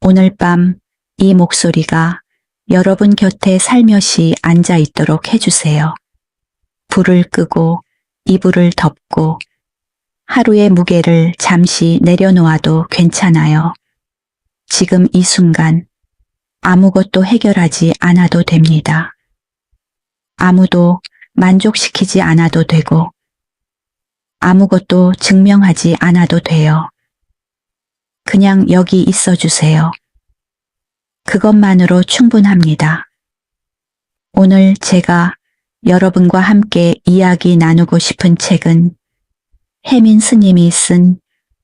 오늘 밤 이 목소리가 여러분 곁에 살며시 앉아 있도록 해주세요. 불을 끄고 이불을 덮고 하루의 무게를 잠시 내려놓아도 괜찮아요. 지금 이 순간 아무것도 해결하지 않아도 됩니다. 아무도 만족시키지 않아도 되고 아무것도 증명하지 않아도 돼요. 그냥 여기 있어 주세요. 그것만으로 충분합니다. 오늘 제가 여러분과 함께 이야기 나누고 싶은 책은 혜민 스님이 쓴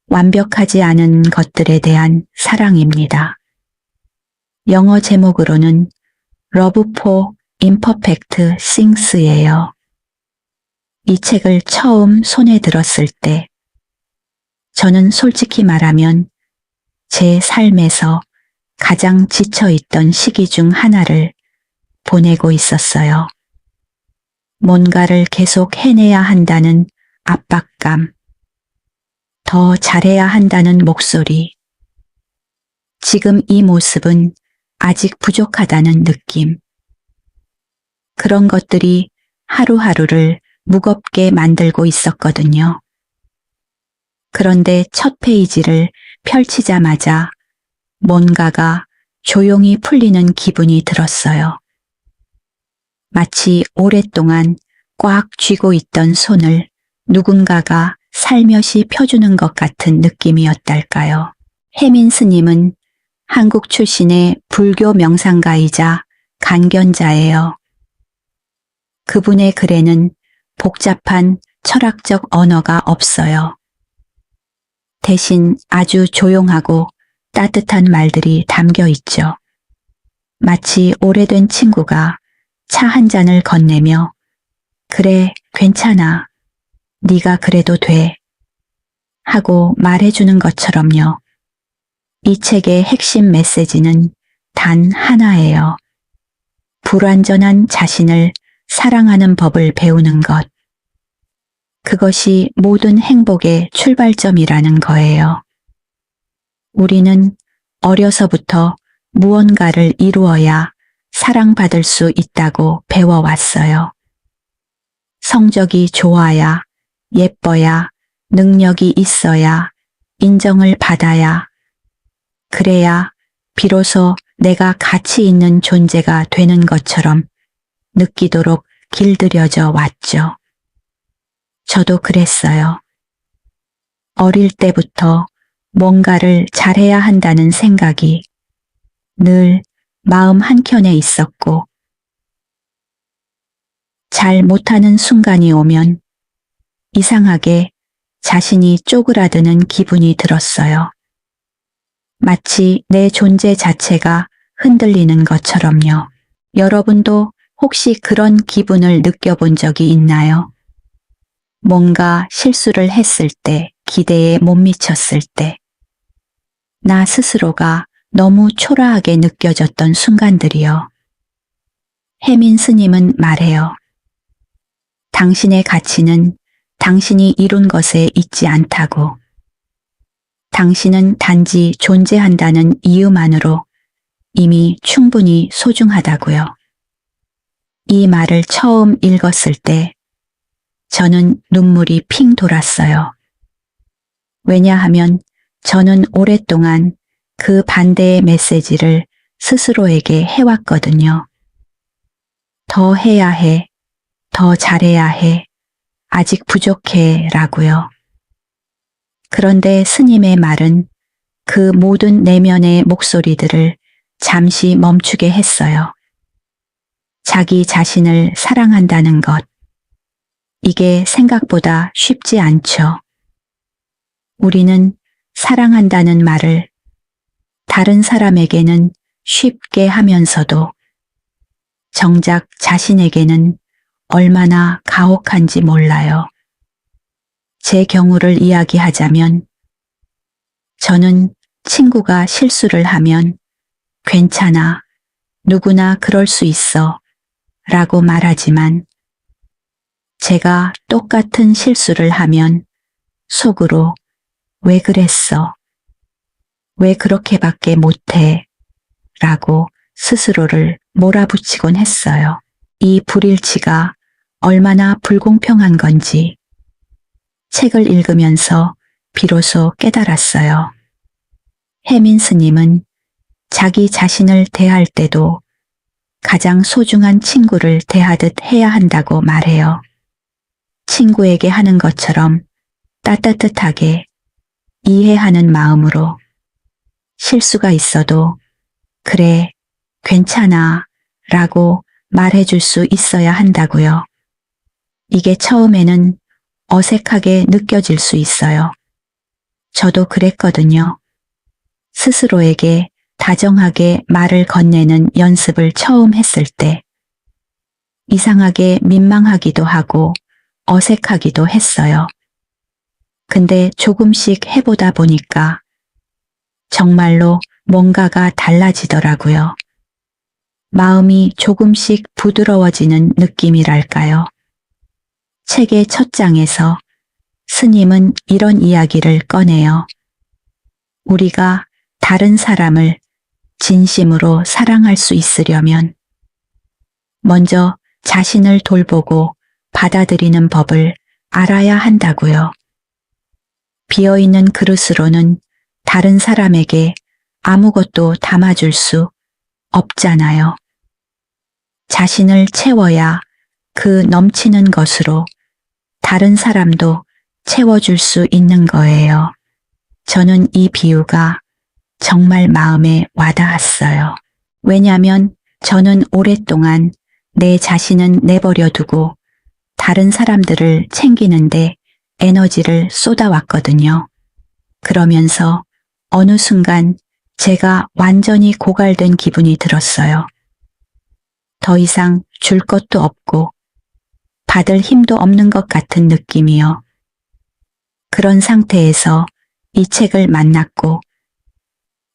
완벽하지 않은 것들에 대한 사랑입니다. 영어 제목으로는 Love for Imperfect Things예요. 이 책을 처음 손에 들었을 때 저는 솔직히 말하면 제 삶에서 가장 지쳐있던 시기 중 하나를 보내고 있었어요. 뭔가를 계속 해내야 한다는 압박감, 더 잘해야 한다는 목소리, 지금 이 모습은 아직 부족하다는 느낌. 그런 것들이 하루하루를 무겁게 만들고 있었거든요. 그런데 첫 페이지를 펼치자마자 뭔가가 조용히 풀리는 기분이 들었어요. 마치 오랫동안 꽉 쥐고 있던 손을 누군가가 살며시 펴주는 것 같은 느낌이었달까요. 혜민 스님은 한국 출신의 불교 명상가이자 간견자예요. 그분의 글에는 복잡한 철학적 언어가 없어요. 대신 아주 조용하고 따뜻한 말들이 담겨 있죠. 마치 오래된 친구가 차 한 잔을 건네며 그래, 괜찮아. 네가 그래도 돼. 하고 말해주는 것처럼요. 이 책의 핵심 메시지는 단 하나예요. 불완전한 자신을 사랑하는 법을 배우는 것. 그것이 모든 행복의 출발점이라는 거예요. 우리는 어려서부터 무언가를 이루어야 사랑받을 수 있다고 배워왔어요. 성적이 좋아야, 예뻐야, 능력이 있어야, 인정을 받아야, 그래야 비로소 내가 가치 있는 존재가 되는 것처럼 느끼도록 길들여져 왔죠. 저도 그랬어요. 어릴 때부터 뭔가를 잘해야 한다는 생각이 늘 마음 한켠에 있었고, 잘 못하는 순간이 오면 이상하게 자신이 쪼그라드는 기분이 들었어요. 마치 내 존재 자체가 흔들리는 것처럼요. 여러분도 혹시 그런 기분을 느껴본 적이 있나요? 뭔가 실수를 했을 때, 기대에 못 미쳤을 때, 나 스스로가 너무 초라하게 느껴졌던 순간들이요. 혜민 스님은 말해요. 당신의 가치는 당신이 이룬 것에 있지 않다고. 당신은 단지 존재한다는 이유만으로 이미 충분히 소중하다고요. 이 말을 처음 읽었을 때 저는 눈물이 핑 돌았어요. 왜냐하면 저는 오랫동안 그 반대의 메시지를 스스로에게 해왔거든요. 더 해야 해, 더 잘해야 해, 아직 부족해 라고요. 그런데 스님의 말은 그 모든 내면의 목소리들을 잠시 멈추게 했어요. 자기 자신을 사랑한다는 것. 이게 생각보다 쉽지 않죠. 우리는 사랑한다는 말을 다른 사람에게는 쉽게 하면서도 정작 자신에게는 얼마나 가혹한지 몰라요. 제 경우를 이야기하자면 저는 친구가 실수를 하면 괜찮아, 누구나 그럴 수 있어 라고 말하지만 제가 똑같은 실수를 하면 속으로 왜 그랬어? 왜 그렇게밖에 못해? 라고 스스로를 몰아붙이곤 했어요. 이 불일치가 얼마나 불공평한 건지 책을 읽으면서 비로소 깨달았어요. 혜민 스님은 자기 자신을 대할 때도 가장 소중한 친구를 대하듯 해야 한다고 말해요. 친구에게 하는 것처럼 따뜻하게 이해하는 마음으로 실수가 있어도 그래, 괜찮아 라고 말해줄 수 있어야 한다고요. 이게 처음에는 어색하게 느껴질 수 있어요. 저도 그랬거든요. 스스로에게 다정하게 말을 건네는 연습을 처음 했을 때 이상하게 민망하기도 하고 어색하기도 했어요. 근데 조금씩 해보다 보니까 정말로 뭔가가 달라지더라고요. 마음이 조금씩 부드러워지는 느낌이랄까요. 책의 첫 장에서 스님은 이런 이야기를 꺼내요. 우리가 다른 사람을 진심으로 사랑할 수 있으려면 먼저 자신을 돌보고 받아들이는 법을 알아야 한다고요. 비어있는 그릇으로는 다른 사람에게 아무것도 담아줄 수 없잖아요. 자신을 채워야 그 넘치는 것으로 다른 사람도 채워줄 수 있는 거예요. 저는 이 비유가 정말 마음에 와닿았어요. 왜냐하면 저는 오랫동안 내 자신은 내버려 두고 다른 사람들을 챙기는데 에너지를 쏟아왔거든요. 그러면서 어느 순간 제가 완전히 고갈된 기분이 들었어요. 더 이상 줄 것도 없고 받을 힘도 없는 것 같은 느낌이요. 그런 상태에서 이 책을 만났고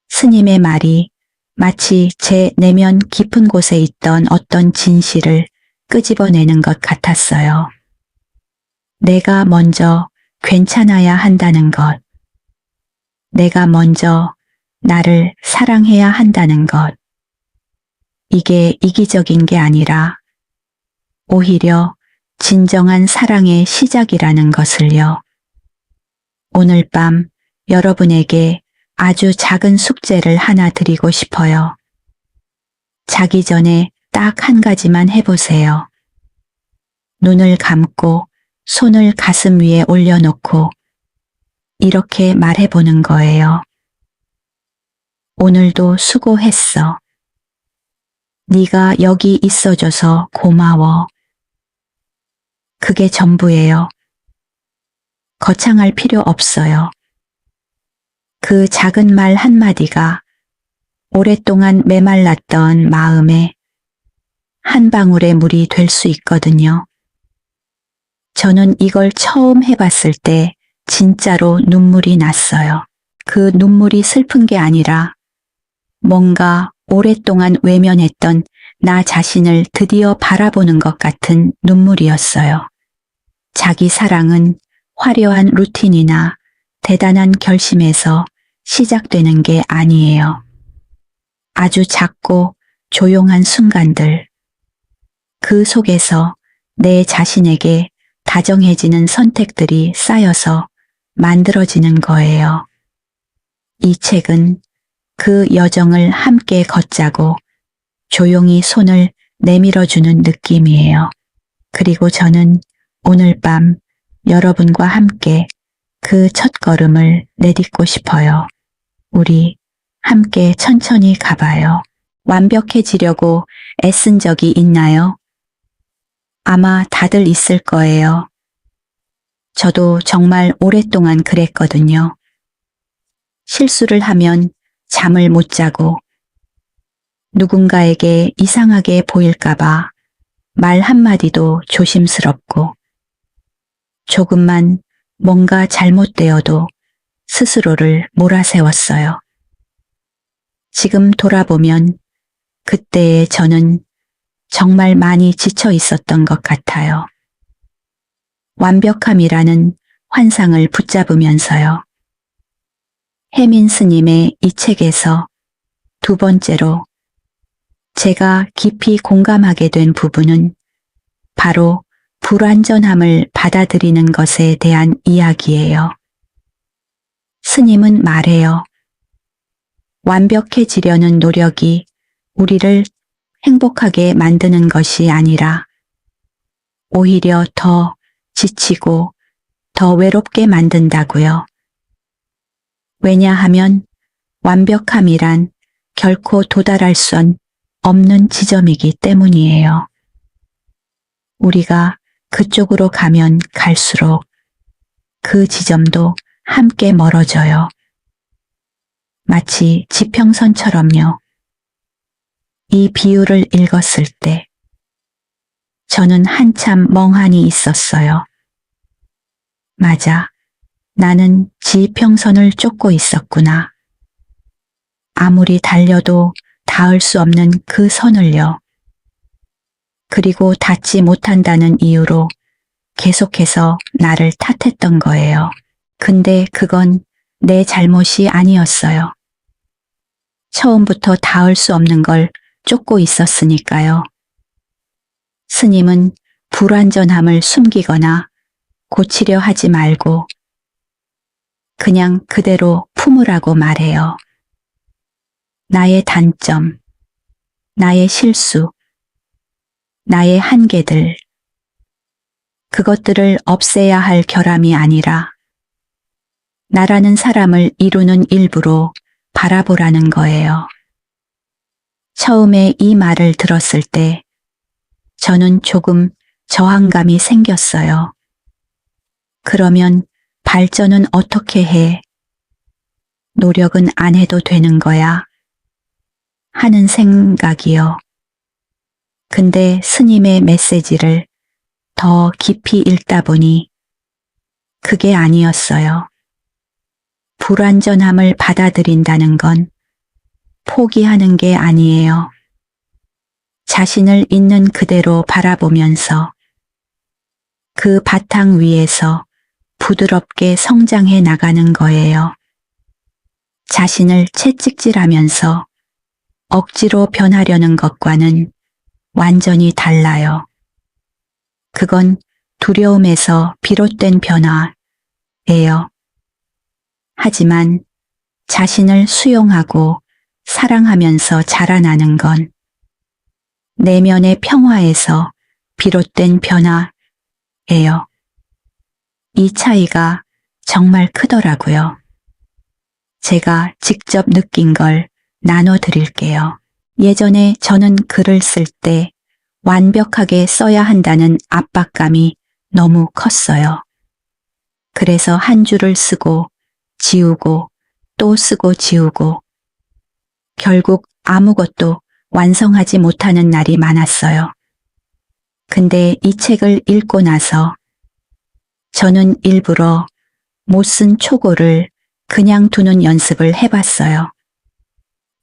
스님의 말이 마치 제 내면 깊은 곳에 있던 어떤 진실을 끄집어내는 것 같았어요. 내가 먼저 괜찮아야 한다는 것. 내가 먼저 나를 사랑해야 한다는 것. 이게 이기적인 게 아니라 오히려 진정한 사랑의 시작이라는 것을요. 오늘 밤 여러분에게 아주 작은 숙제를 하나 드리고 싶어요. 자기 전에 딱 한 가지만 해보세요. 눈을 감고 손을 가슴 위에 올려놓고 이렇게 말해보는 거예요. 오늘도 수고했어. 네가 여기 있어줘서 고마워. 그게 전부예요. 거창할 필요 없어요. 그 작은 말 한마디가 오랫동안 메말랐던 마음에 한 방울의 물이 될 수 있거든요. 저는 이걸 처음 해봤을 때 진짜로 눈물이 났어요. 그 눈물이 슬픈 게 아니라 뭔가 오랫동안 외면했던 나 자신을 드디어 바라보는 것 같은 눈물이었어요. 자기 사랑은 화려한 루틴이나 대단한 결심에서 시작되는 게 아니에요. 아주 작고 조용한 순간들, 그 속에서 내 자신에게 다정해지는 선택들이 쌓여서 만들어지는 거예요. 이 책은 그 여정을 함께 걷자고 조용히 손을 내밀어주는 느낌이에요. 그리고 저는 오늘 밤 여러분과 함께 그 첫걸음을 내딛고 싶어요. 우리 함께 천천히 가봐요. 완벽해지려고 애쓴 적이 있나요? 아마 다들 있을 거예요. 저도 정말 오랫동안 그랬거든요. 실수를 하면 잠을 못 자고 누군가에게 이상하게 보일까봐 말 한마디도 조심스럽고 조금만 뭔가 잘못되어도 스스로를 몰아세웠어요. 지금 돌아보면 그때의 저는 정말 많이 지쳐 있었던 것 같아요. 완벽함이라는 환상을 붙잡으면서요. 혜민 스님의 이 책에서 두 번째로 제가 깊이 공감하게 된 부분은 바로 불완전함을 받아들이는 것에 대한 이야기예요. 스님은 말해요. 완벽해지려는 노력이 우리를 행복하게 만드는 것이 아니라 오히려 더 지치고 더 외롭게 만든다고요. 왜냐하면 완벽함이란 결코 도달할 수 없는 지점이기 때문이에요. 우리가 그쪽으로 가면 갈수록 그 지점도 함께 멀어져요. 마치 지평선처럼요. 이 비유를 읽었을 때 저는 한참 멍하니 있었어요. 맞아. 나는 지평선을 쫓고 있었구나. 아무리 달려도 닿을 수 없는 그 선을요. 그리고 닿지 못한다는 이유로 계속해서 나를 탓했던 거예요. 근데 그건 내 잘못이 아니었어요. 처음부터 닿을 수 없는 걸 쫓고 있었으니까요. 스님은 불완전함을 숨기거나 고치려 하지 말고 그냥 그대로 품으라고 말해요. 나의 단점, 나의 실수, 나의 한계들, 그것들을 없애야 할 결함이 아니라 나라는 사람을 이루는 일부로 바라보라는 거예요. 처음에 이 말을 들었을 때 저는 조금 저항감이 생겼어요. 그러면 발전은 어떻게 해? 노력은 안 해도 되는 거야? 하는 생각이요. 근데 스님의 메시지를 더 깊이 읽다 보니 그게 아니었어요. 불완전함을 받아들인다는 건 포기하는 게 아니에요. 자신을 있는 그대로 바라보면서 그 바탕 위에서 부드럽게 성장해 나가는 거예요. 자신을 채찍질하면서 억지로 변하려는 것과는 완전히 달라요. 그건 두려움에서 비롯된 변화예요. 하지만 자신을 수용하고 사랑하면서 자라나는 건 내면의 평화에서 비롯된 변화예요. 이 차이가 정말 크더라고요. 제가 직접 느낀 걸 나눠드릴게요. 예전에 저는 글을 쓸 때 완벽하게 써야 한다는 압박감이 너무 컸어요. 그래서 한 줄을 쓰고 지우고 또 쓰고 지우고 결국 아무것도 완성하지 못하는 날이 많았어요. 근데 이 책을 읽고 나서 저는 일부러 못 쓴 초고를 그냥 두는 연습을 해봤어요.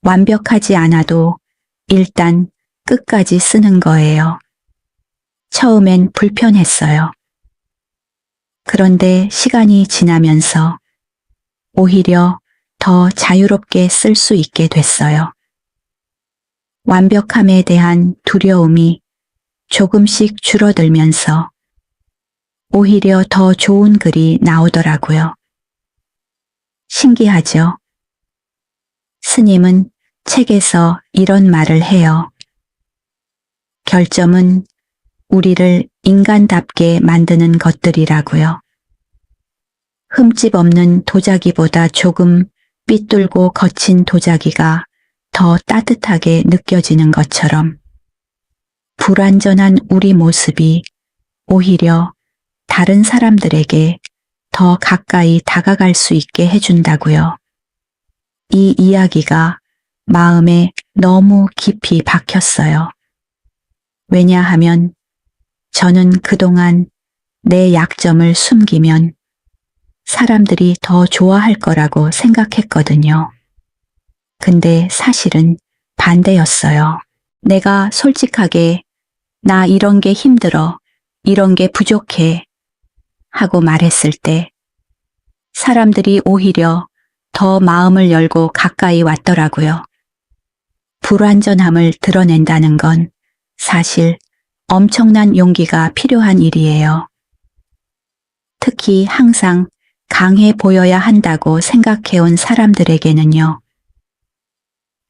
완벽하지 않아도 일단 끝까지 쓰는 거예요. 처음엔 불편했어요. 그런데 시간이 지나면서 오히려 더 자유롭게 쓸 수 있게 됐어요. 완벽함에 대한 두려움이 조금씩 줄어들면서 오히려 더 좋은 글이 나오더라고요. 신기하죠? 스님은 책에서 이런 말을 해요. 결점은 우리를 인간답게 만드는 것들이라고요. 흠집 없는 도자기보다 조금 삐뚤고 거친 도자기가 더 따뜻하게 느껴지는 것처럼 불완전한 우리 모습이 오히려 다른 사람들에게 더 가까이 다가갈 수 있게 해준다고요. 이 이야기가 마음에 너무 깊이 박혔어요. 왜냐하면 저는 그동안 내 약점을 숨기면 사람들이 더 좋아할 거라고 생각했거든요. 근데 사실은 반대였어요. 내가 솔직하게 나 이런 게 힘들어, 이런 게 부족해 하고 말했을 때 사람들이 오히려 더 마음을 열고 가까이 왔더라고요. 불완전함을 드러낸다는 건 사실 엄청난 용기가 필요한 일이에요. 특히 항상 강해 보여야 한다고 생각해온 사람들에게는요.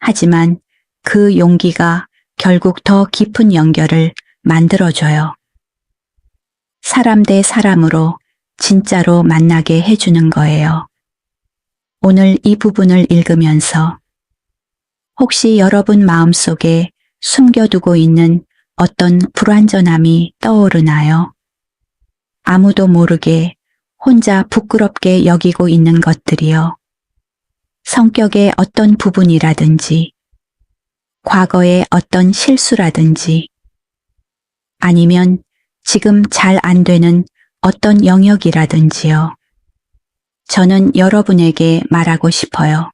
하지만 그 용기가 결국 더 깊은 연결을 만들어줘요. 사람 대 사람으로 진짜로 만나게 해주는 거예요. 오늘 이 부분을 읽으면서 혹시 여러분 마음속에 숨겨두고 있는 어떤 불완전함이 떠오르나요? 아무도 모르게 혼자 부끄럽게 여기고 있는 것들이요. 성격의 어떤 부분이라든지, 과거의 어떤 실수라든지, 아니면 지금 잘 안 되는 어떤 영역이라든지요. 저는 여러분에게 말하고 싶어요.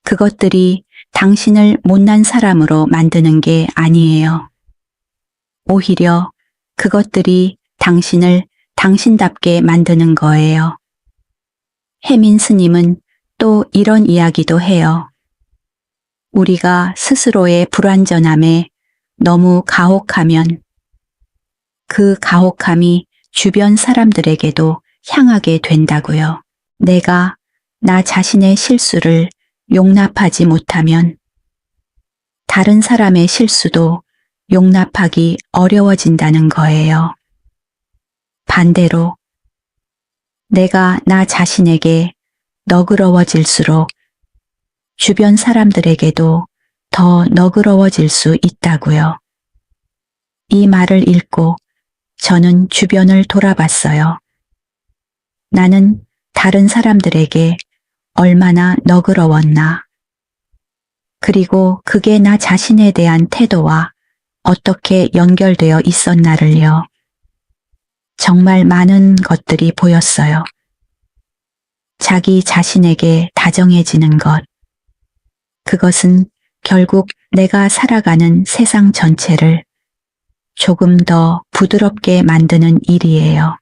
그것들이 당신을 못난 사람으로 만드는 게 아니에요. 오히려 그것들이 당신을 당신답게 만드는 거예요. 혜민 스님은 또 이런 이야기도 해요. 우리가 스스로의 불완전함에 너무 가혹하면 그 가혹함이 주변 사람들에게도 향하게 된다고요. 내가 나 자신의 실수를 용납하지 못하면 다른 사람의 실수도 용납하기 어려워진다는 거예요. 반대로 내가 나 자신에게 너그러워질수록 주변 사람들에게도 더 너그러워질 수 있다고요. 이 말을 읽고 저는 주변을 돌아봤어요. 나는 다른 사람들에게 얼마나 너그러웠나. 그리고 그게 나 자신에 대한 태도와 어떻게 연결되어 있었나를요. 정말 많은 것들이 보였어요. 자기 자신에게 다정해지는 것. 그것은 결국 내가 살아가는 세상 전체를 조금 더 부드럽게 만드는 일이에요.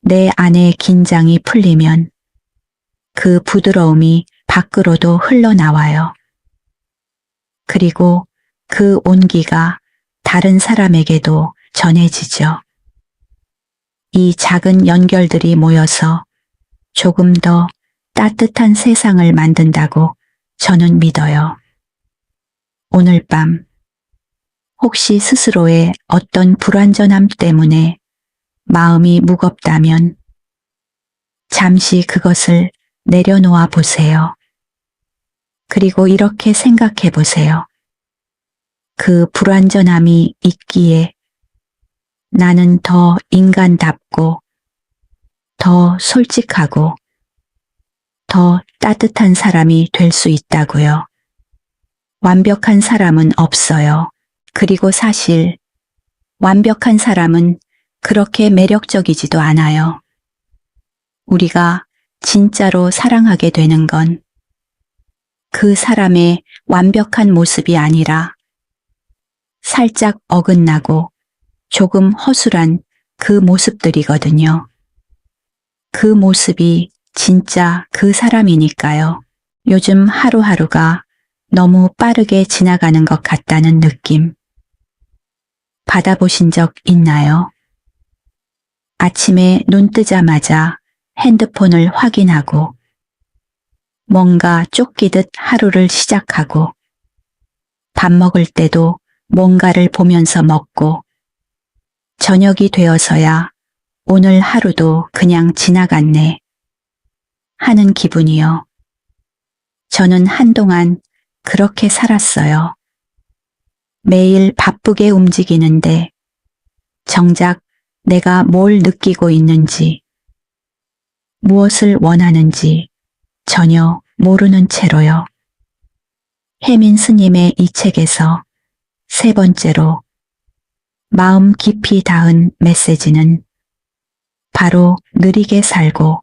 내 안의 긴장이 풀리면 그 부드러움이 밖으로도 흘러나와요. 그리고 그 온기가 다른 사람에게도 전해지죠. 이 작은 연결들이 모여서 조금 더 따뜻한 세상을 만든다고 저는 믿어요. 오늘 밤 혹시 스스로의 어떤 불완전함 때문에 마음이 무겁다면 잠시 그것을 내려놓아 보세요. 그리고 이렇게 생각해 보세요. 그 불완전함이 있기에 나는 더 인간답고 더 솔직하고 더 따뜻한 사람이 될 수 있다고요. 완벽한 사람은 없어요. 그리고 사실 완벽한 사람은 그렇게 매력적이지도 않아요. 우리가 진짜로 사랑하게 되는 건 그 사람의 완벽한 모습이 아니라 살짝 어긋나고 조금 허술한 그 모습들이거든요. 그 모습이 진짜 그 사람이니까요. 요즘 하루하루가 너무 빠르게 지나가는 것 같다는 느낌 받아보신 적 있나요? 아침에 눈 뜨자마자 핸드폰을 확인하고 뭔가 쫓기듯 하루를 시작하고 밥 먹을 때도 뭔가를 보면서 먹고 저녁이 되어서야 오늘 하루도 그냥 지나갔네 하는 기분이요. 저는 한동안 그렇게 살았어요. 매일 바쁘게 움직이는데 정작 내가 뭘 느끼고 있는지, 무엇을 원하는지 전혀 모르는 채로요. 혜민 스님의 이 책에서 세 번째로 마음 깊이 닿은 메시지는 바로 느리게 살고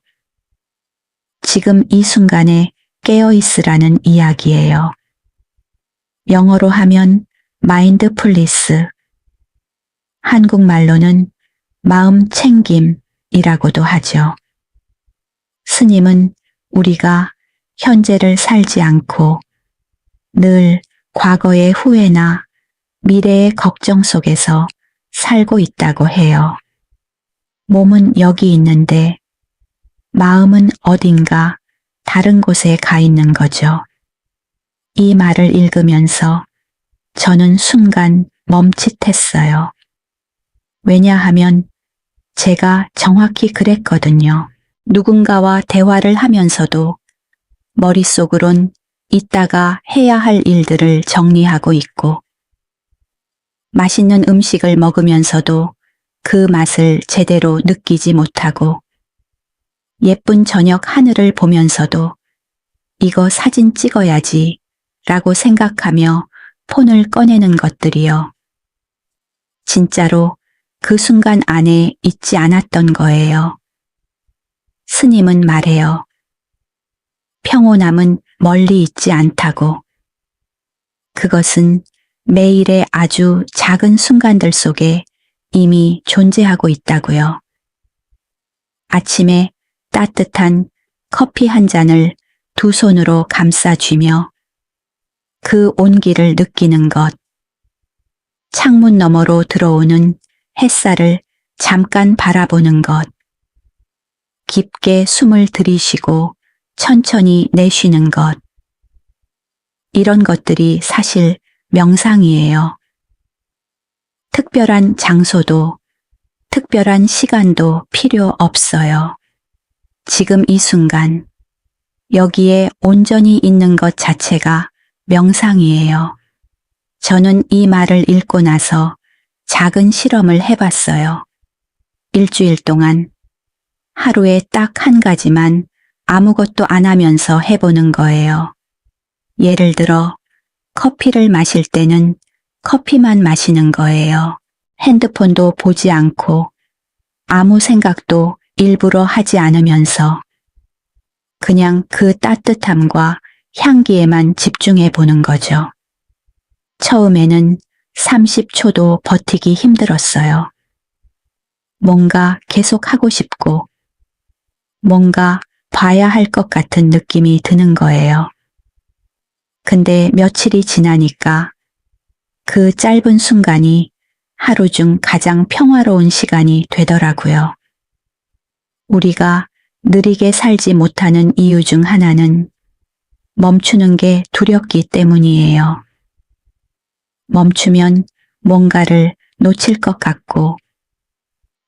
지금 이 순간에 깨어 있으라는 이야기예요. 영어로 하면 마인드풀리스, 한국말로는 마음 챙김이라고도 하죠. 스님은 우리가 현재를 살지 않고 늘 과거의 후회나 미래의 걱정 속에서 살고 있다고 해요. 몸은 여기 있는데 마음은 어딘가 다른 곳에 가 있는 거죠. 이 말을 읽으면서 저는 순간 멈칫했어요. 왜냐하면 제가 정확히 그랬거든요. 누군가와 대화를 하면서도 머릿속으론 이따가 해야 할 일들을 정리하고 있고, 맛있는 음식을 먹으면서도 그 맛을 제대로 느끼지 못하고, 예쁜 저녁 하늘을 보면서도 이거 사진 찍어야지 라고 생각하며 폰을 꺼내는 것들이요. 진짜로 그 순간 안에 있지 않았던 거예요. 스님은 말해요. 평온함은 멀리 있지 않다고. 그것은 매일의 아주 작은 순간들 속에 이미 존재하고 있다고요. 아침에 따뜻한 커피 한 잔을 두 손으로 감싸 쥐며 그 온기를 느끼는 것, 창문 너머로 들어오는 햇살을 잠깐 바라보는 것, 깊게 숨을 들이쉬고 천천히 내쉬는 것, 이런 것들이 사실 명상이에요. 특별한 장소도 특별한 시간도 필요 없어요. 지금 이 순간 여기에 온전히 있는 것 자체가 명상이에요. 저는 이 말을 읽고 나서 작은 실험을 해봤어요. 일주일 동안 하루에 딱 한 가지만 아무것도 안 하면서 해보는 거예요. 예를 들어 커피를 마실 때는 커피만 마시는 거예요. 핸드폰도 보지 않고 아무 생각도 일부러 하지 않으면서 그냥 그 따뜻함과 향기에만 집중해 보는 거죠. 처음에는 30초도 버티기 힘들었어요. 뭔가 계속 하고 싶고 뭔가 봐야 할 것 같은 느낌이 드는 거예요. 근데 며칠이 지나니까 그 짧은 순간이 하루 중 가장 평화로운 시간이 되더라고요. 우리가 느리게 살지 못하는 이유 중 하나는 멈추는 게 두렵기 때문이에요. 멈추면 뭔가를 놓칠 것 같고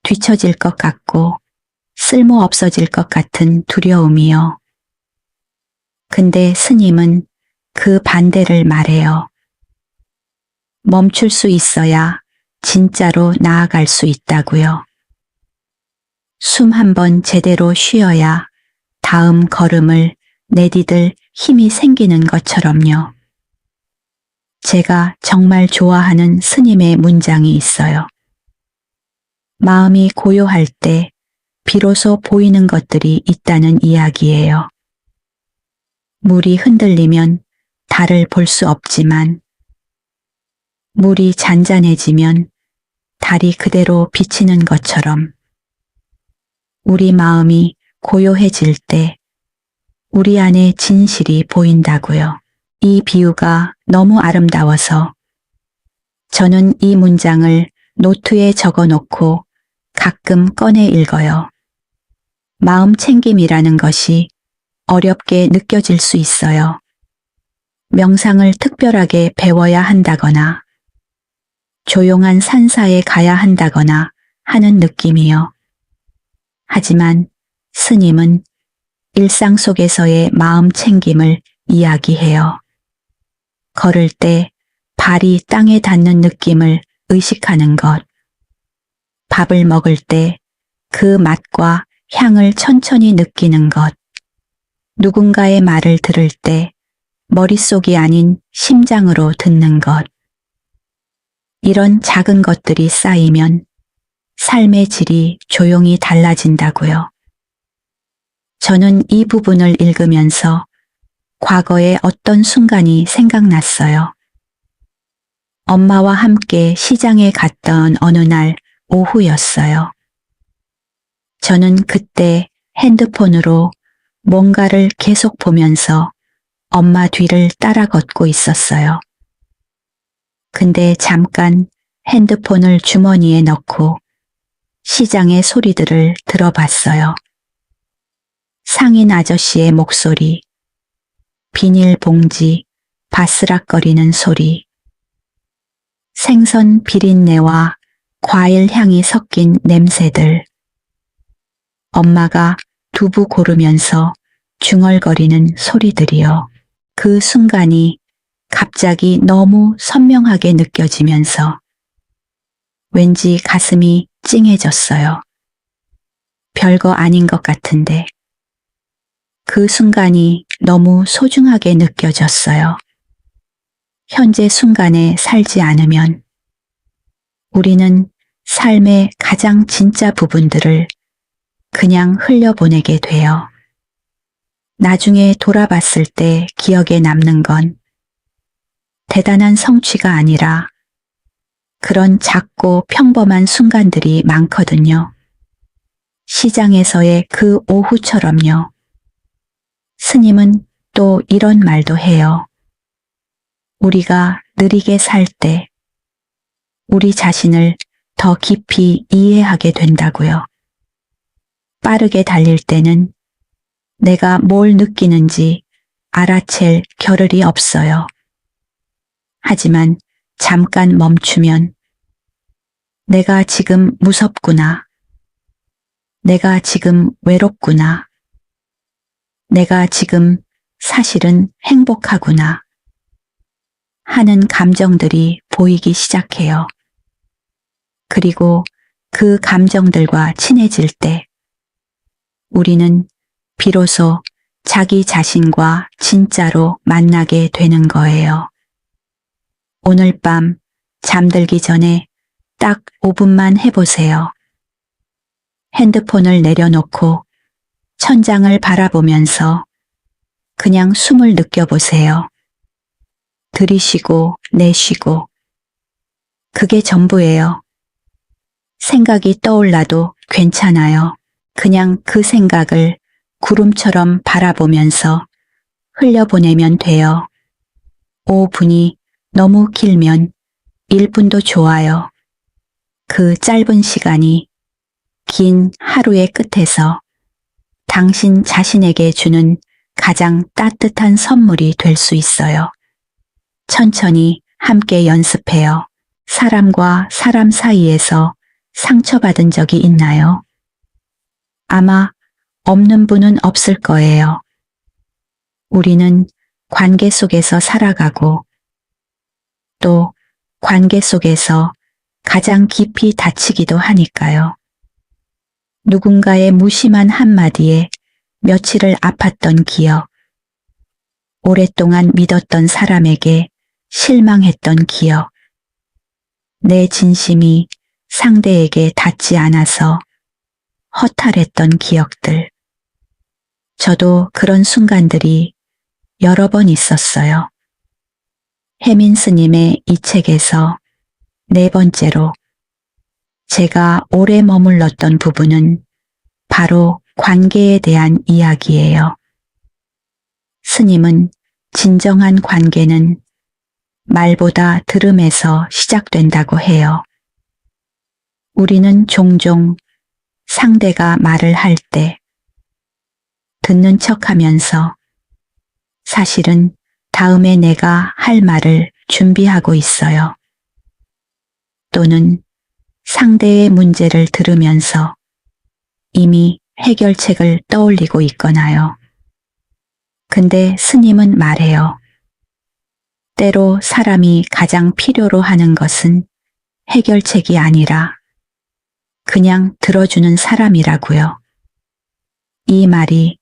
뒤처질 것 같고 쓸모 없어질 것 같은 두려움이요. 근데 스님은 그 반대를 말해요. 멈출 수 있어야 진짜로 나아갈 수 있다고요. 숨 한 번 제대로 쉬어야 다음 걸음을 내디딜 힘이 생기는 것처럼요. 제가 정말 좋아하는 스님의 문장이 있어요. 마음이 고요할 때 비로소 보이는 것들이 있다는 이야기예요. 물이 흔들리면 달을 볼 수 없지만 물이 잔잔해지면 달이 그대로 비치는 것처럼 우리 마음이 고요해질 때 우리 안에 진실이 보인다고요. 이 비유가 너무 아름다워서 저는 이 문장을 노트에 적어놓고 가끔 꺼내 읽어요. 마음 챙김이라는 것이 어렵게 느껴질 수 있어요. 명상을 특별하게 배워야 한다거나 조용한 산사에 가야 한다거나 하는 느낌이요. 하지만 스님은 일상 속에서의 마음 챙김을 이야기해요. 걸을 때 발이 땅에 닿는 느낌을 의식하는 것, 밥을 먹을 때 그 맛과 향을 천천히 느끼는 것, 누군가의 말을 들을 때 머릿속이 아닌 심장으로 듣는 것, 이런 작은 것들이 쌓이면 삶의 질이 조용히 달라진다고요. 저는 이 부분을 읽으면서 과거의 어떤 순간이 생각났어요. 엄마와 함께 시장에 갔던 어느 날 오후였어요. 저는 그때 핸드폰으로 뭔가를 계속 보면서 엄마 뒤를 따라 걷고 있었어요. 근데 잠깐 핸드폰을 주머니에 넣고 시장의 소리들을 들어봤어요. 상인 아저씨의 목소리, 비닐봉지 바스락거리는 소리, 생선 비린내와 과일 향이 섞인 냄새들, 엄마가 두부 고르면서 중얼거리는 소리들이요. 그 순간이 갑자기 너무 선명하게 느껴지면서 왠지 가슴이 찡해졌어요. 별거 아닌 것 같은데 그 순간이 너무 소중하게 느껴졌어요. 현재 순간에 살지 않으면 우리는 삶의 가장 진짜 부분들을 그냥 흘려보내게 돼요. 나중에 돌아봤을 때 기억에 남는 건 대단한 성취가 아니라 그런 작고 평범한 순간들이 많거든요. 시장에서의 그 오후처럼요. 스님은 또 이런 말도 해요. 우리가 느리게 살 때 우리 자신을 더 깊이 이해하게 된다고요. 빠르게 달릴 때는 내가 뭘 느끼는지 알아챌 겨를이 없어요. 하지만 잠깐 멈추면 내가 지금 무섭구나. 내가 지금 외롭구나. 내가 지금 사실은 행복하구나. 하는 감정들이 보이기 시작해요. 그리고 그 감정들과 친해질 때 우리는 비로소 자기 자신과 진짜로 만나게 되는 거예요. 오늘 밤 잠들기 전에 딱 5분만 해보세요. 핸드폰을 내려놓고 천장을 바라보면서 그냥 숨을 느껴보세요. 들이쉬고 내쉬고. 그게 전부예요. 생각이 떠올라도 괜찮아요. 그냥 그 생각을 구름처럼 바라보면서 흘려보내면 돼요. 5분이 너무 길면 1분도 좋아요. 그 짧은 시간이 긴 하루의 끝에서 당신 자신에게 주는 가장 따뜻한 선물이 될 수 있어요. 천천히 함께 연습해요. 사람과 사람 사이에서 상처받은 적이 있나요? 아마 없는 분은 없을 거예요. 우리는 관계 속에서 살아가고 또 관계 속에서 가장 깊이 다치기도 하니까요. 누군가의 무심한 한마디에 며칠을 아팠던 기억, 오랫동안 믿었던 사람에게 실망했던 기억, 내 진심이 상대에게 닿지 않아서 허탈했던 기억들. 저도 그런 순간들이 여러 번 있었어요. 혜민 스님의 이 책에서 4번째로 제가 오래 머물렀던 부분은 바로 관계에 대한 이야기예요. 스님은 진정한 관계는 말보다 들음에서 시작된다고 해요. 우리는 종종 상대가 말을 할 때 듣는 척하면서 사실은 다음에 내가 할 말을 준비하고 있어요. 또는 상대의 문제를 들으면서 이미 해결책을 떠올리고 있거나요. 근데 스님은 말해요. 때로 사람이 가장 필요로 하는 것은 해결책이 아니라 그냥 들어주는 사람이라고요. 이 말이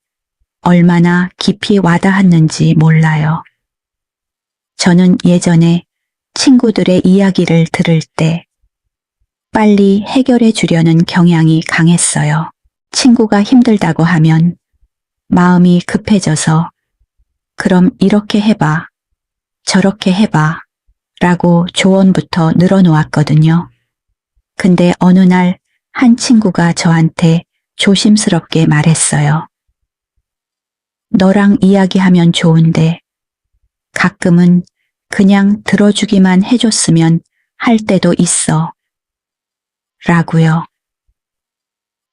얼마나 깊이 와닿았는지 몰라요. 저는 예전에 친구들의 이야기를 들을 때 빨리 해결해 주려는 경향이 강했어요. 친구가 힘들다고 하면 마음이 급해져서 그럼 이렇게 해봐, 저렇게 해봐 라고 조언부터 늘어놓았거든요. 근데 어느 날 한 친구가 저한테 조심스럽게 말했어요. 너랑 이야기하면 좋은데 가끔은 그냥 들어주기만 해줬으면 할 때도 있어. 라고요.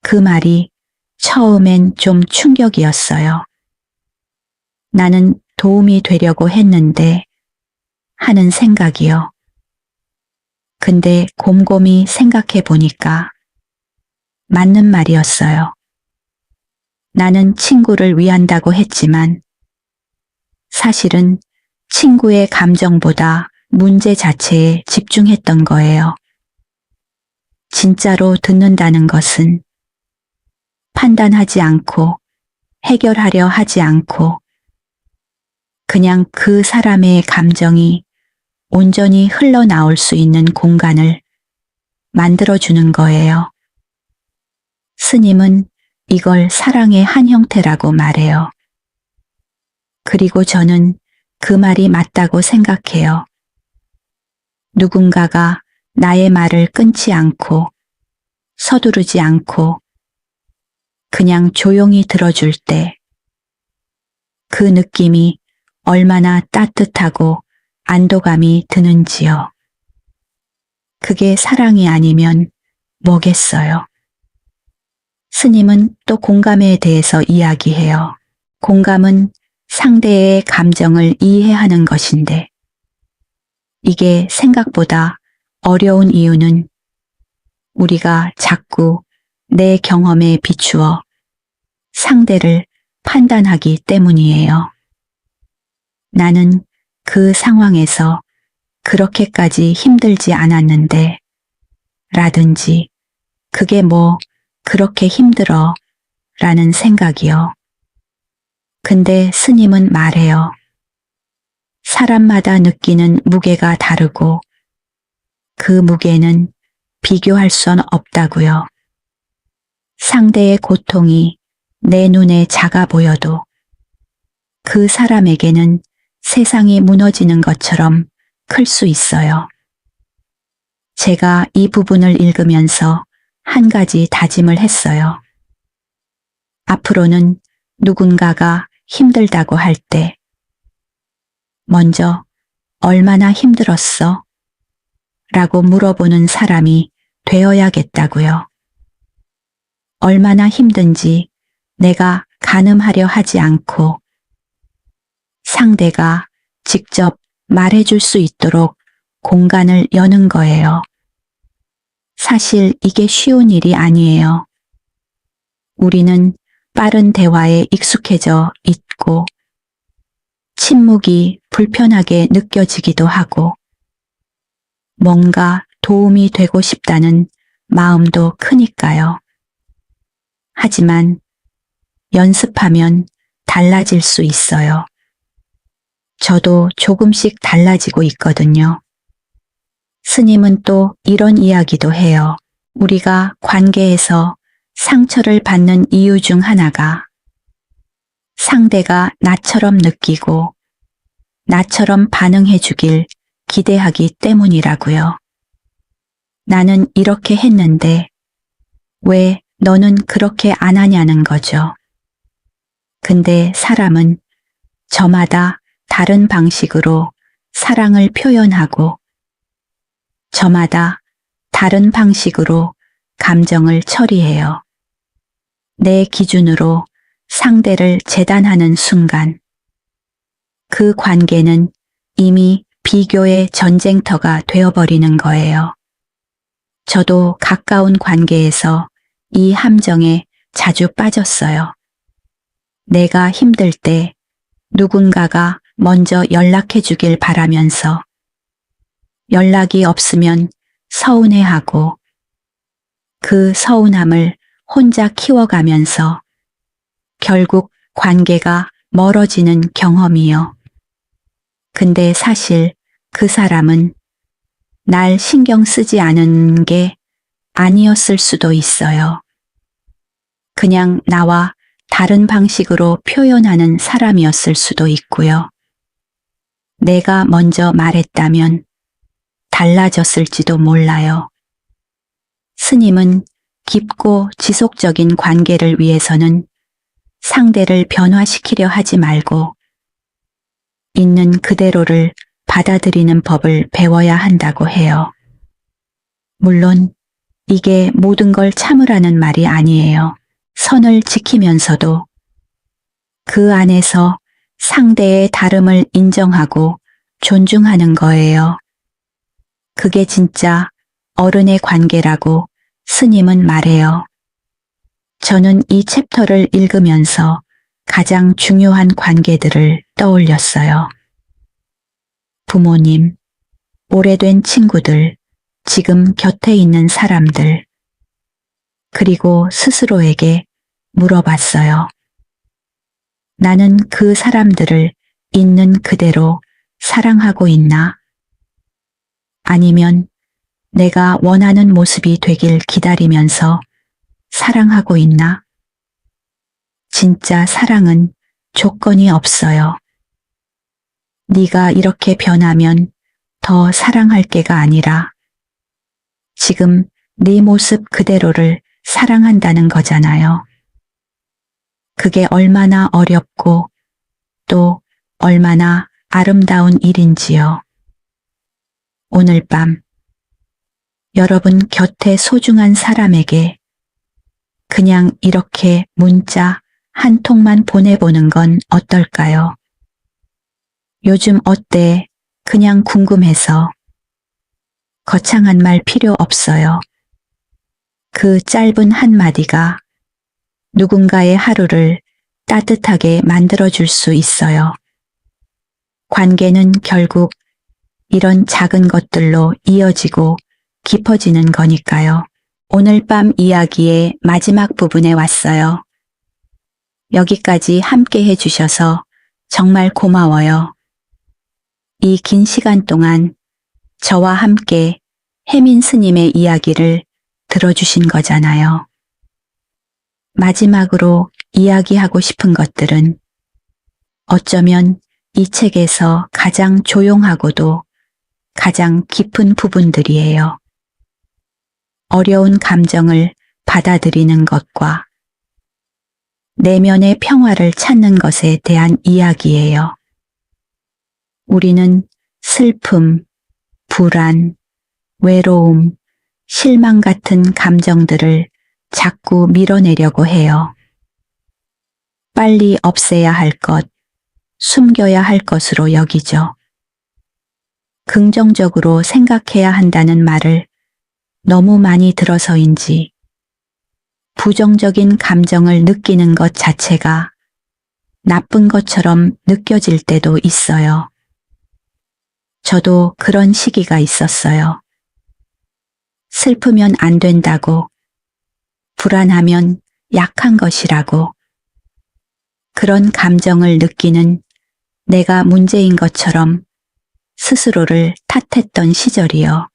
그 말이 처음엔 좀 충격이었어요. 나는 도움이 되려고 했는데 하는 생각이요. 근데 곰곰이 생각해 보니까 맞는 말이었어요. 나는 친구를 위한다고 했지만 사실은 친구의 감정보다 문제 자체에 집중했던 거예요. 진짜로 듣는다는 것은 판단하지 않고 해결하려 하지 않고 그냥 그 사람의 감정이 온전히 흘러나올 수 있는 공간을 만들어주는 거예요. 스님은 이걸 사랑의 한 형태라고 말해요. 그리고 저는 그 말이 맞다고 생각해요. 누군가가 나의 말을 끊지 않고 서두르지 않고 그냥 조용히 들어줄 때 그 느낌이 얼마나 따뜻하고 안도감이 드는지요. 그게 사랑이 아니면 뭐겠어요. 스님은 또 공감에 대해서 이야기해요. 공감은 상대의 감정을 이해하는 것인데 이게 생각보다 어려운 이유는 우리가 자꾸 내 경험에 비추어 상대를 판단하기 때문이에요. 나는 그 상황에서 그렇게까지 힘들지 않았는데 라든지 그게 뭐 그렇게 힘들어 라는 생각이요. 근데 스님은 말해요. 사람마다 느끼는 무게가 다르고 그 무게는 비교할 수는 없다고요. 상대의 고통이 내 눈에 작아 보여도 그 사람에게는 세상이 무너지는 것처럼 클 수 있어요. 제가 이 부분을 읽으면서 한 가지 다짐을 했어요. 앞으로는 누군가가 힘들다고 할 때 먼저 얼마나 힘들었어? 라고 물어보는 사람이 되어야겠다고요. 얼마나 힘든지 내가 가늠하려 하지 않고 상대가 직접 말해줄 수 있도록 공간을 여는 거예요. 사실 이게 쉬운 일이 아니에요. 우리는 빠른 대화에 익숙해져 있고 침묵이 불편하게 느껴지기도 하고 뭔가 도움이 되고 싶다는 마음도 크니까요. 하지만 연습하면 달라질 수 있어요. 저도 조금씩 달라지고 있거든요. 스님은 또 이런 이야기도 해요. 우리가 관계에서 상처를 받는 이유 중 하나가 상대가 나처럼 느끼고 나처럼 반응해 주길 기대하기 때문이라고요. 나는 이렇게 했는데 왜 너는 그렇게 안 하냐는 거죠. 근데 사람은 저마다 다른 방식으로 사랑을 표현하고 저마다 다른 방식으로 감정을 처리해요. 내 기준으로 상대를 재단하는 순간 그 관계는 이미 비교의 전쟁터가 되어버리는 거예요. 저도 가까운 관계에서 이 함정에 자주 빠졌어요. 내가 힘들 때 누군가가 먼저 연락해 주길 바라면서 연락이 없으면 서운해하고 그 서운함을 혼자 키워가면서 결국 관계가 멀어지는 경험이요. 근데 사실 그 사람은 날 신경 쓰지 않은 게 아니었을 수도 있어요. 그냥 나와 다른 방식으로 표현하는 사람이었을 수도 있고요. 내가 먼저 말했다면 달라졌을지도 몰라요. 스님은 깊고 지속적인 관계를 위해서는 상대를 변화시키려 하지 말고 있는 그대로를 받아들이는 법을 배워야 한다고 해요. 물론 이게 모든 걸 참으라는 말이 아니에요. 선을 지키면서도 그 안에서 상대의 다름을 인정하고 존중하는 거예요. 그게 진짜 어른의 관계라고 스님은 말해요. 저는 이 챕터를 읽으면서 가장 중요한 관계들을 떠올렸어요. 부모님, 오래된 친구들, 지금 곁에 있는 사람들, 그리고 스스로에게 물어봤어요. 나는 그 사람들을 있는 그대로 사랑하고 있나? 아니면 내가 원하는 모습이 되길 기다리면서 사랑하고 있나? 진짜 사랑은 조건이 없어요. 네가 이렇게 변하면 더 사랑할게가 아니라 지금 네 모습 그대로를 사랑한다는 거잖아요. 그게 얼마나 어렵고 또 얼마나 아름다운 일인지요. 오늘 밤 여러분 곁에 소중한 사람에게 그냥 이렇게 문자 한 통만 보내보는 건 어떨까요? 요즘 어때? 그냥 궁금해서. 거창한 말 필요 없어요. 그 짧은 한마디가 누군가의 하루를 따뜻하게 만들어줄 수 있어요. 관계는 결국 이런 작은 것들로 이어지고 깊어지는 거니까요. 오늘 밤 이야기의 마지막 부분에 왔어요. 여기까지 함께 해주셔서 정말 고마워요. 이 긴 시간 동안 저와 함께 혜민 스님의 이야기를 들어주신 거잖아요. 마지막으로 이야기하고 싶은 것들은 어쩌면 이 책에서 가장 조용하고도 가장 깊은 부분들이에요. 어려운 감정을 받아들이는 것과 내면의 평화를 찾는 것에 대한 이야기예요. 우리는 슬픔, 불안, 외로움, 실망 같은 감정들을 자꾸 밀어내려고 해요. 빨리 없애야 할 것, 숨겨야 할 것으로 여기죠. 긍정적으로 생각해야 한다는 말을 너무 많이 들어서인지 부정적인 감정을 느끼는 것 자체가 나쁜 것처럼 느껴질 때도 있어요. 저도 그런 시기가 있었어요. 슬프면 안 된다고, 불안하면 약한 것이라고, 그런 감정을 느끼는 내가 문제인 것처럼 스스로를 탓했던 시절이요.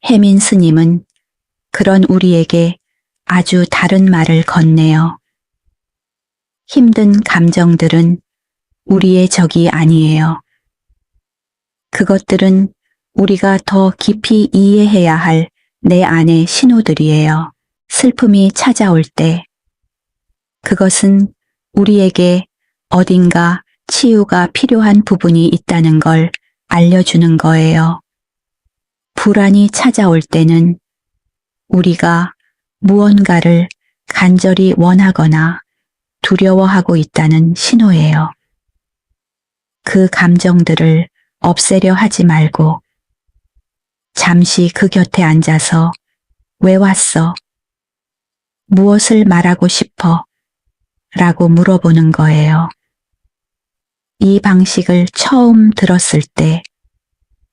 혜민 스님은 그런 우리에게 아주 다른 말을 건네요. 힘든 감정들은 우리의 적이 아니에요. 그것들은 우리가 더 깊이 이해해야 할 내 안의 신호들이에요. 슬픔이 찾아올 때 그것은 우리에게 어딘가 치유가 필요한 부분이 있다는 걸 알려주는 거예요. 불안이 찾아올 때는 우리가 무언가를 간절히 원하거나 두려워하고 있다는 신호예요. 그 감정들을 없애려 하지 말고 잠시 그 곁에 앉아서 왜 왔어? 무엇을 말하고 싶어? 라고 물어보는 거예요. 이 방식을 처음 들었을 때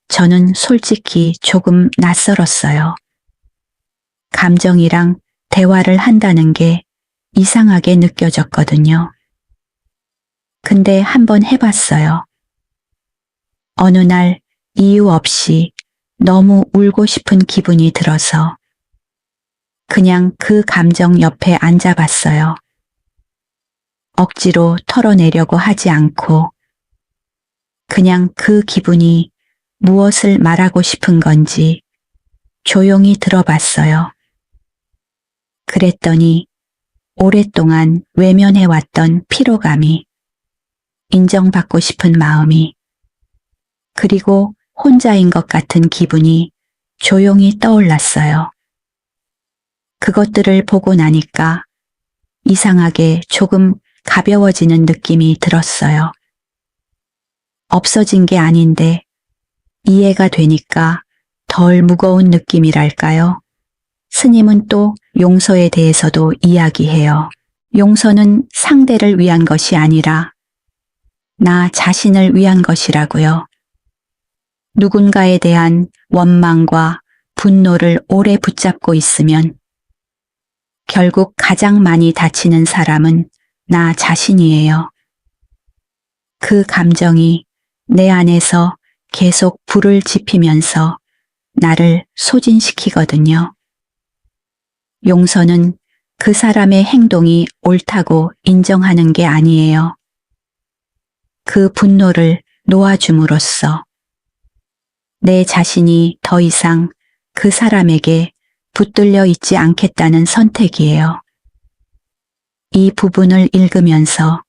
저는 솔직히 조금 낯설었어요. 감정이랑 대화를 한다는 게 이상하게 느껴졌거든요. 근데 한번 해봤어요. 어느 날 이유 없이 너무 울고 싶은 기분이 들어서 그냥 그 감정 옆에 앉아봤어요. 억지로 털어내려고 하지 않고 그냥 그 기분이 무엇을 말하고 싶은 건지 조용히 들어봤어요. 그랬더니 오랫동안 외면해왔던 피로감이, 인정받고 싶은 마음이, 그리고 혼자인 것 같은 기분이 조용히 떠올랐어요. 그것들을 보고 나니까 이상하게 조금 가벼워지는 느낌이 들었어요. 없어진 게 아닌데 이해가 되니까 덜 무거운 느낌이랄까요? 스님은 또 용서에 대해서도 이야기해요. 용서는 상대를 위한 것이 아니라 나 자신을 위한 것이라고요. 누군가에 대한 원망과 분노를 오래 붙잡고 있으면 결국 가장 많이 다치는 사람은 나 자신이에요. 그 감정이 내 안에서 계속 불을 지피면서 나를 소진시키거든요. 용서는 그 사람의 행동이 옳다고 인정하는 게 아니에요. 그 분노를 놓아줌으로써 내 자신이 더 이상 그 사람에게 붙들려 있지 않겠다는 선택이에요. 이 부분을 읽으면서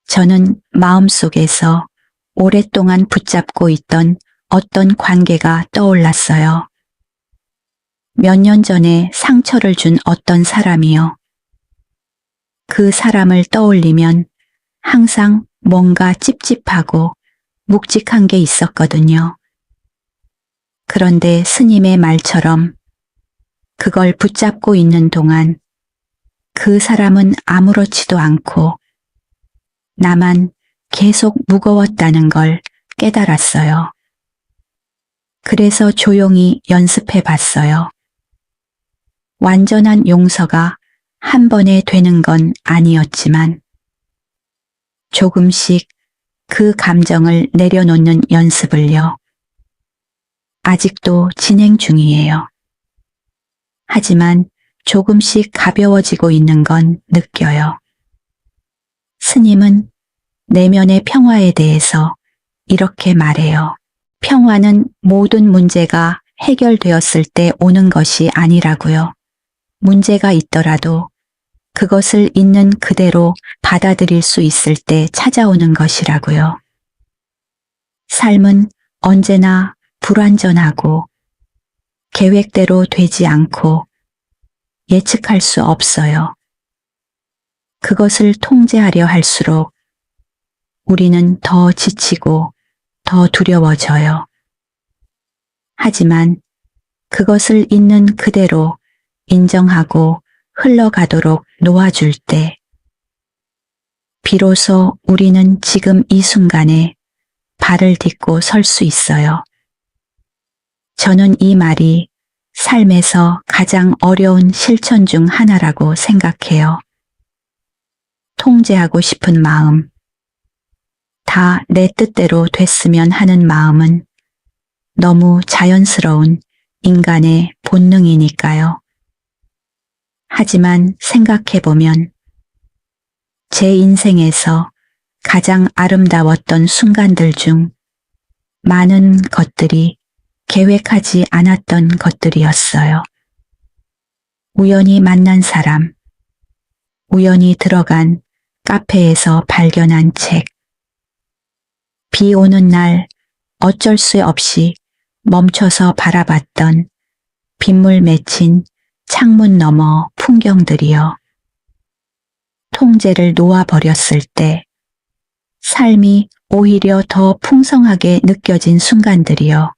저는 마음속에서 오랫동안 붙잡고 있던 어떤 관계가 떠올랐어요. 몇 년 전에 상처를 준 어떤 사람이요. 그 사람을 떠올리면 항상 뭔가 찝찝하고 묵직한 게 있었거든요. 그런데 스님의 말처럼 그걸 붙잡고 있는 동안 그 사람은 아무렇지도 않고 나만 계속 무거웠다는 걸 깨달았어요. 그래서 조용히 연습해 봤어요. 완전한 용서가 한 번에 되는 건 아니었지만 조금씩 그 감정을 내려놓는 연습을요. 아직도 진행 중이에요. 하지만 조금씩 가벼워지고 있는 건 느껴요. 스님은 내면의 평화에 대해서 이렇게 말해요. 평화는 모든 문제가 해결되었을 때 오는 것이 아니라고요. 문제가 있더라도 그것을 있는 그대로 받아들일 수 있을 때 찾아오는 것이라고요. 삶은 언제나 불완전하고 계획대로 되지 않고 예측할 수 없어요. 그것을 통제하려 할수록 우리는 더 지치고 더 두려워져요. 하지만 그것을 있는 그대로 인정하고 흘러가도록 놓아줄 때 비로소 우리는 지금 이 순간에 발을 딛고 설 수 있어요. 저는 이 말이 삶에서 가장 어려운 실천 중 하나라고 생각해요. 통제하고 싶은 마음, 다 내 뜻대로 됐으면 하는 마음은 너무 자연스러운 인간의 본능이니까요. 하지만 생각해보면 제 인생에서 가장 아름다웠던 순간들 중 많은 것들이 계획하지 않았던 것들이었어요. 우연히 만난 사람, 우연히 들어간 카페에서 발견한 책, 비 오는 날 어쩔 수 없이 멈춰서 바라봤던 빗물 맺힌 창문 너머 풍경들이요. 통제를 놓아버렸을 때 삶이 오히려 더 풍성하게 느껴진 순간들이요.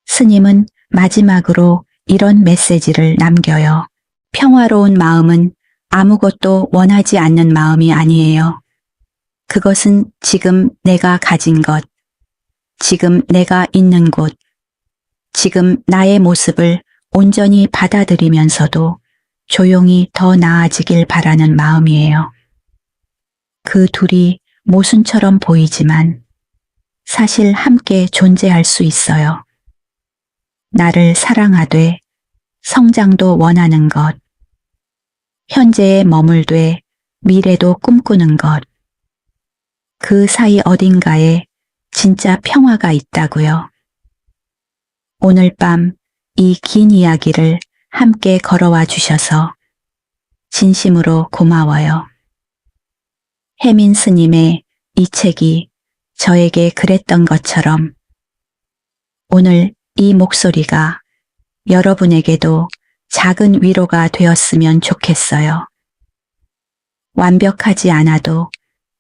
스님은 마지막으로 이런 메시지를 남겨요. 평화로운 마음은 아무것도 원하지 않는 마음이 아니에요. 그것은 지금 내가 가진 것, 지금 내가 있는 곳, 지금 나의 모습을 온전히 받아들이면서도 조용히 더 나아지길 바라는 마음이에요. 그 둘이 모순처럼 보이지만 사실 함께 존재할 수 있어요. 나를 사랑하되 성장도 원하는 것, 현재에 머물되 미래도 꿈꾸는 것, 그 사이 어딘가에 진짜 평화가 있다고요. 오늘 밤 이 긴 이야기를 함께 걸어와 주셔서 진심으로 고마워요. 혜민 스님의 이 책이 저에게 그랬던 것처럼 오늘 이 목소리가 여러분에게도 작은 위로가 되었으면 좋겠어요. 완벽하지 않아도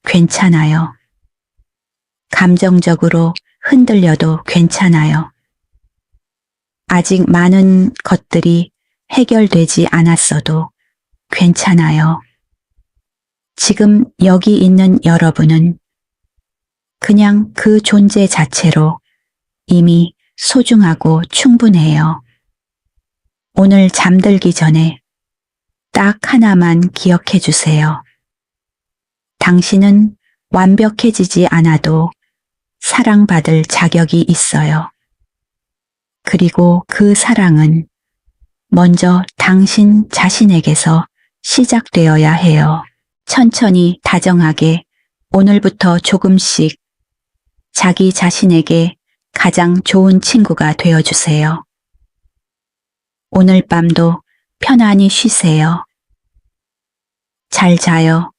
괜찮아요. 감정적으로 흔들려도 괜찮아요. 아직 많은 것들이 해결되지 않았어도 괜찮아요. 지금 여기 있는 여러분은 그냥 그 존재 자체로 이미 소중하고 충분해요. 오늘 잠들기 전에 딱 하나만 기억해 주세요. 당신은 완벽해지지 않아도 사랑받을 자격이 있어요. 그리고 그 사랑은 먼저 당신 자신에게서 시작되어야 해요. 천천히 다정하게 오늘부터 조금씩 자기 자신에게 가장 좋은 친구가 되어주세요. 오늘 밤도 편안히 쉬세요. 잘 자요.